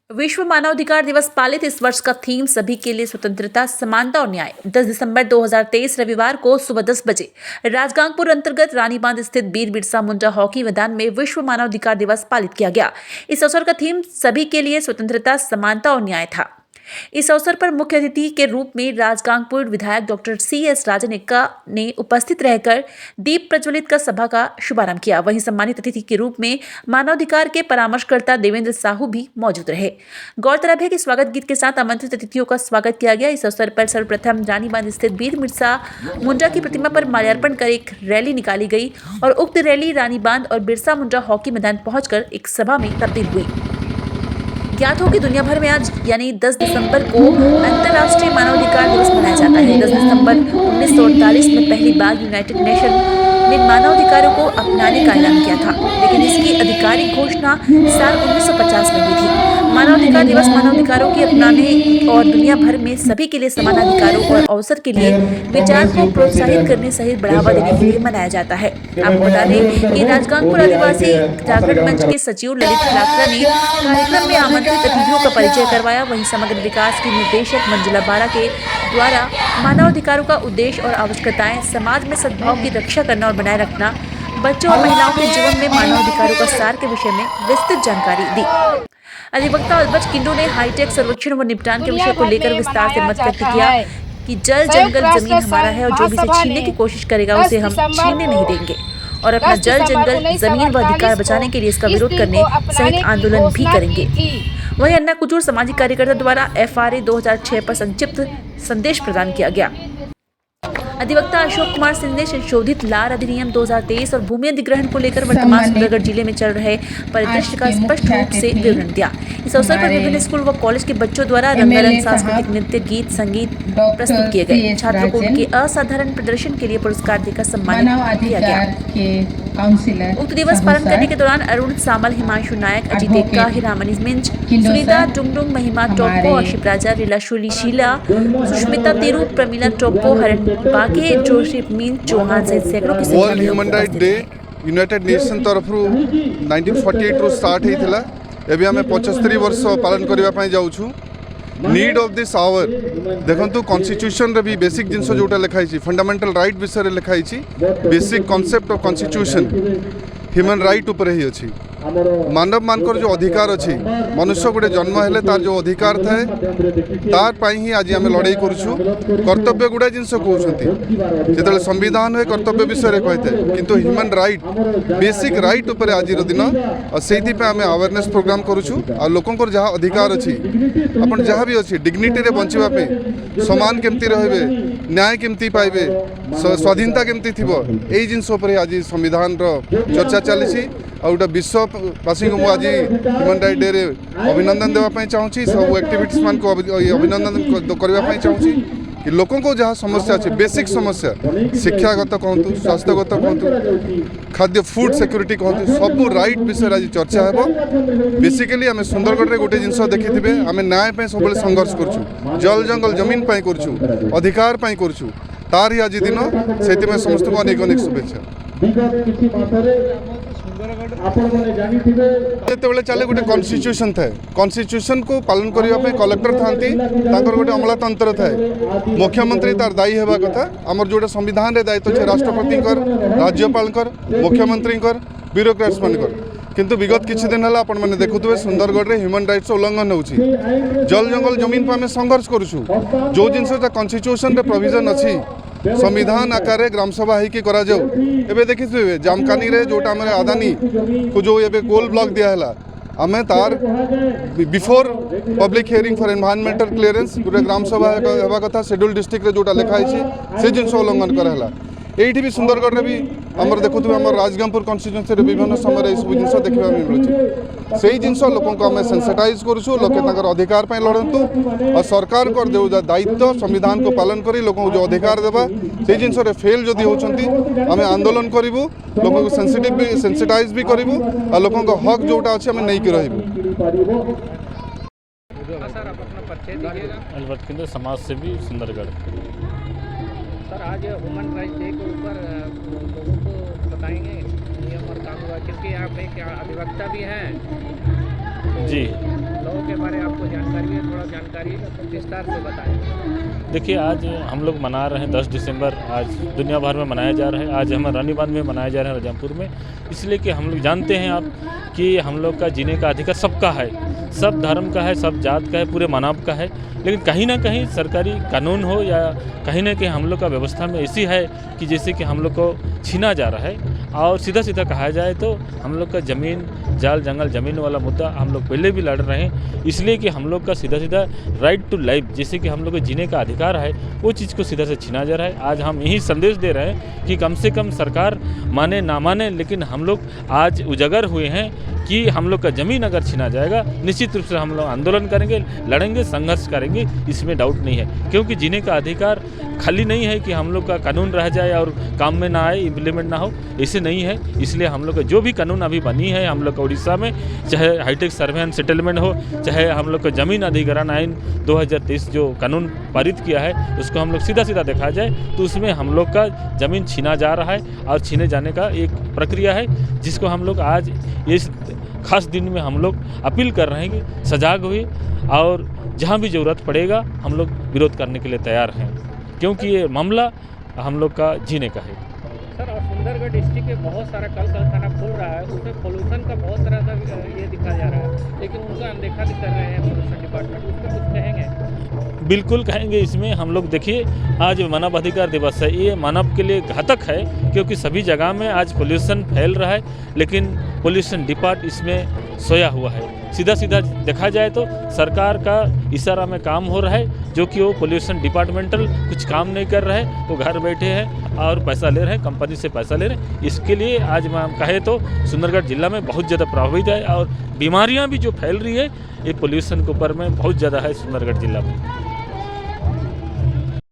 विश्व मानवाधिकार दिवस पालित इस वर्ष का थीम सभी के लिए स्वतंत्रता, समानता और न्याय। 10 दिसंबर 2023 रविवार को सुबह 10 बजे राजगांगपुर अंतर्गत रानीबांध स्थित वीर बिरसा मुंडा हॉकी मैदान में विश्व मानवाधिकार दिवस पालित किया गया। इस अवसर का थीम सभी के लिए स्वतंत्रता, समानता और न्याय था। इस अवसर पर मुख्य अतिथि के रूप में राजगांगपुर विधायक डॉक्टर CS राजनिका ने उपस्थित रहकर दीप प्रज्वलित कर सभा का शुभारंभ किया। वहीं सम्मानित अतिथि के रूप में मानवाधिकार के परामर्शकर्ता देवेंद्र साहू भी मौजूद रहे। गौरतलब है कि स्वागत गीत के साथ आमंत्रित अतिथियों का स्वागत किया गया। इस अवसर पर सर्वप्रथम रानीबांध स्थित वीर बिरसा मुंडा की प्रतिमा पर माल्यार्पण कर एक रैली निकाली गई और उक्त रैली रानीबांध और बिरसा मुंडा हॉकी मैदान पहुंचकर एक सभा में तब्दील हुई। ज्ञात हो कि दुनिया भर में आज यानी 10 दिसंबर को अंतर्राष्ट्रीय मानवाधिकार दिवस मनाया जाता है। 10 दिसंबर 1948 में पहली बार यूनाइटेड नेशन ने मानवाधिकारों को अपनाने का ऐलान किया था, लेकिन इसकी आधिकारिक घोषणा साल 1950 में हुई थी। मानवाधिकार दिवस मानवाधिकारों के अपनाने और दुनिया भर में सभी के लिए समान अधिकारों और अवसर के लिए विचार को प्रोत्साहित करने सहित बढ़ावा देने के लिए मनाया जाता है। आपको बता दें कि राजगांगपुर आदिवासी जागरण मंच के सचिव ललित लाकरा ने कार्यक्रम में आमंत्रित अतिथियों का परिचय करवाया। वहीं समग्र विकास की निर्देशक मंजुला बारा के द्वारा मानवाधिकारों का उद्देश्य और आवश्यकताएं, समाज में सद्भाव की रक्षा करना और बनाए रखना, बच्चों और महिलाओं के जीवन में मानवाधिकारों का सार के विषय में विस्तृत जानकारी दी। अधिवक्ता अल्बर्ट किंडो ने हाईटेक सर्वेक्षण व निपटान के विषय को लेकर विस्तार से मत व्यक्त किया कि जल, जंगल, जमीन हमारा है और जो भी इसे छीनने की कोशिश करेगा उसे हम छीनने नहीं देंगे और अपना जल, जंगल, जमीन व अधिकार बचाने के लिए इसका विरोध करने सहित आंदोलन भी करेंगे। वहीं अन्ना कुजूर सामाजिक कार्यकर्ता द्वारा FRA 2006 पर संक्षिप्त संदेश प्रदान किया गया। अधिवक्ता अशोक कुमार सिंह ने संशोधित लार अधिनियम 2023 और भूमि अधिग्रहण को लेकर वर्तमान सुंदरगढ़ जिले में चल रहे परिदृश्य का स्पष्ट रूप से विवरण दिया। इस अवसर पर विभिन्न स्कूल व कॉलेज के बच्चों द्वारा रंगारंग सांस्कृतिक नृत्य, गीत, संगीत प्रस्तुत किए गए। छात्रों को उनके असाधारण प्रदर्शन के लिए पुरस्कार देकर सम्मानित किया गया। उक्त दिवस पालन करने के दौरान अरुण सामल, हिमांशु नायक, अजीत एक्का, हिरामणि मिंज, सुनीता डुंगडुंग, महिमा टोप्पो, अशिप राजा, रीला शीला, सुष्मिता तिरु, प्रमिला टोप्पो, हरण बागे, जोशी मीन चौहान सहित सैकड़ों की संख्या में human right day United nation तरफ 1948 रु स्टार्ट होता है। आम 75 वर्ष पालन करने जाऊँ। नीड ऑफ दिस आवर देखो कॉन्स्टिट्यूशन रे भी बेसिक जिनस जोटा लिखाई फंडामेंटल राइट विषय लिखाई basic concept of constitution human right उपर ही अच्छी मानव मानकर जो अधिकार अच्छी मनुष्य गोटे जन्म हेले तार जो अधिकार थाए तार पाई ही आज आम लड़ाई करूँ। कर्तव्य गुड़ा जिनस कहते जो संविधान हुए कर्तव्य विषय कहते किंतु ह्यूमन राइट बेसिक राइट उपर आज दिन और से आम अवेयरनेस प्रोग्राम करूँ। आ लोकंर जहाँ अधिकार अच्छी अपन जहाँ भी अच्छी डिग्निटी रे बंचापी समान केमती रहे न्याय केमती पाइबे स्वाधीनता केमती थी यही जिनस आज संविधान चर्चा चली आउटा विश्ववासी को आज ह्यूमन राइट डे रे अभिनंदन देवाई चाहूँगी। सब एक्टिविटीज मान को अभिनंदन करने चाहूँगी कि लोकों को जहाँ समस्या अच्छी बेसिक समस्या शिक्षागत कहतु, स्वास्थ्यगत कहतु, खाद्य फूड सिक्योरिटी कहतु, सब राइट विषय आज चर्चा है। बेसिकली आम सुंदरगढ़ रे गोटे जिनस देखिथे आम न्याय सब संघर्ष करूँ, जल जंगल जमीन करूँ, अधिकार करूँ, तार ही आज दिन से समस्त को अनेक अनेक शुभेच्छा। जो चले गोटे कॉन्स्टिट्यूशन थाए कॉन्स्टिट्यूशन को पालन करने कलेक्टर था गोटे अमलातंत्र थाए मुख्यमंत्री तार दायी होगा कथा आमर जो संविधान रे दायित्व है राष्ट्रपति राज्यपाल मुख्यमंत्री ब्यूरोक्रेट्स मानकर किंतु विगत किछि दिन है आपण मैंने देखुए सुंदरगढ़ रे ह्यूमन राइट्स उल्लंघन होउछि। जल जंगल जमीन पर आम संघर्ष करूँ जो जिनस कॉन्स्टिट्यूशन रे प्रोविजन अच्छी संविधान आकार ग्राम सभा होगी एवं देखिए जामकानी रे जोटा आम अदानी को जो ये कोल ब्लॉक दिया आम तार before public hearing for environmental clearance गोटे ग्राम सभा होगा कथा शेड्यूल डिस्ट्रिक्ट रे जोटा लिखाई से जिनस उल्लंघन कराला। एठी भी सुंदरगढ़ रे भी आमर देखुए आम राजगांगपुर कन्स्टिट्यूएंसी रे विभिन्न समय सब जिनस देखा मिलूँ से जिनस लोक आम सेंसिटाइज करूँ लोके अधिकार पर लड़तु और सरकार को जो दायित्व संविधान को पालन कर लोक जो अधिकार देवा से जिनस फेल जदि होती आम आंदोलन करूँ लोक को सेंसिटाइज भी करूँ और लोक हक जोटा अच्छे आम नहीं रही। अल्बर्ट किंडो समाज सेवी सुंदरगढ़। सर आज ह्यूमन राइट डे के ऊपर लोगों को बताएंगे नियम और कानून क्योंकि आप एक अधिवक्ता भी हैं जी लोगों उत्सव के बारे में आपको जानकारी है, थोड़ा जानकारी विस्तार से बताएं। देखिए, आज हम लोग मना रहे हैं 10 दिसंबर, आज दुनिया भर में मनाया जा रहा है। आज हमें रानीबांध में मनाया जा रहा है, राजामपुर में, इसलिए कि हम लोग जानते हैं आप कि हम लोग का जीने का अधिकार सबका है, सब धर्म का है, सब जात का है, पूरे मानव का है। लेकिन कहीं ना कहीं सरकारी कानून हो या कहीं ना कहीं हम लोग का व्यवस्था में ऐसी है कि जैसे कि हम लोग को छीना जा रहा है। और सीधा सीधा कहा जाए तो हम लोग का ज़मीन जाल जंगल ज़मीन वाला मुद्दा हम लोग पहले भी लड़ रहे हैं, इसलिए कि हम लोग का सीधा सीधा राइट टू लाइफ, जैसे कि हम लोग को जीने का अधिकार है, वो चीज़ को सीधा से छीना जा रहा है। आज हम यही संदेश दे रहे हैं कि कम से कम सरकार माने ना माने, लेकिन हम लोग आज उजागर हुए हैं कि हम लोग का ज़मीन अगर छीना जाएगा, निश्चित रूप से हम लोग आंदोलन करेंगे, लड़ेंगे, संघर्ष करेंगे, इसमें डाउट नहीं है। क्योंकि जीने का अधिकार खाली नहीं है कि हम लोग का कानून रह जाए और काम में ना आए, इम्प्लीमेंट ना हो, ऐसे नहीं है। इसलिए हम लोग का जो भी कानून अभी बनी है हम लोग का उड़ीसा में, चाहे हाईटेक सर्वे एंड सेटलमेंट हो, चाहे हम लोग का ज़मीन अधिग्रहण आइन 2023 जो कानून पारित किया है, उसको हम लोग सीधा सीधा देखा जाए तो उसमें हम लोग का ज़मीन छीना जा रहा है और छीने जाने का एक प्रक्रिया है, जिसको हम लोग आज इस खास दिन में हम लोग अपील कर रहे हैं कि सजाग हुए और जहाँ भी ज़रूरत पड़ेगा हम लोग विरोध करने के लिए तैयार हैं, क्योंकि ये मामला हम लोग का जीने का है। सर, और सुंदरगढ़ डिस्ट्रिक्ट के बहुत सारा कल कारखाना खुल रहा है, उसमें पोल्यूशन का बहुत तरह का ये दिखा जा रहा है, लेकिन उनका अनदेखा भी कर रहे हैं पोल्यूशन डिपार्टमेंट, उस पर कुछ कहेंगे? बिल्कुल कहेंगे। इसमें हम लोग देखिए, आज मानव अधिकार दिवस है, ये मानव के लिए घातक है, क्योंकि सभी जगह में आज पोल्यूशन फैल रहा है, लेकिन पोल्यूशन डिपार्ट इसमें सोया हुआ है। सीधा सीधा देखा जाए तो सरकार का इशारा में काम हो रहा है, जो कि वो पोल्यूशन डिपार्टमेंटल कुछ काम नहीं कर रहे हैं, वो घर बैठे हैं और पैसा ले रहे हैं, कंपनी से पैसा ले रहे हैं। इसके लिए आज मैं कहे तो सुंदरगढ़ जिला में बहुत ज़्यादा प्रभावित है, और बीमारियां भी जो फैल रही है ये पोल्यूशन के ऊपर में बहुत ज़्यादा है सुंदरगढ़ जिला में।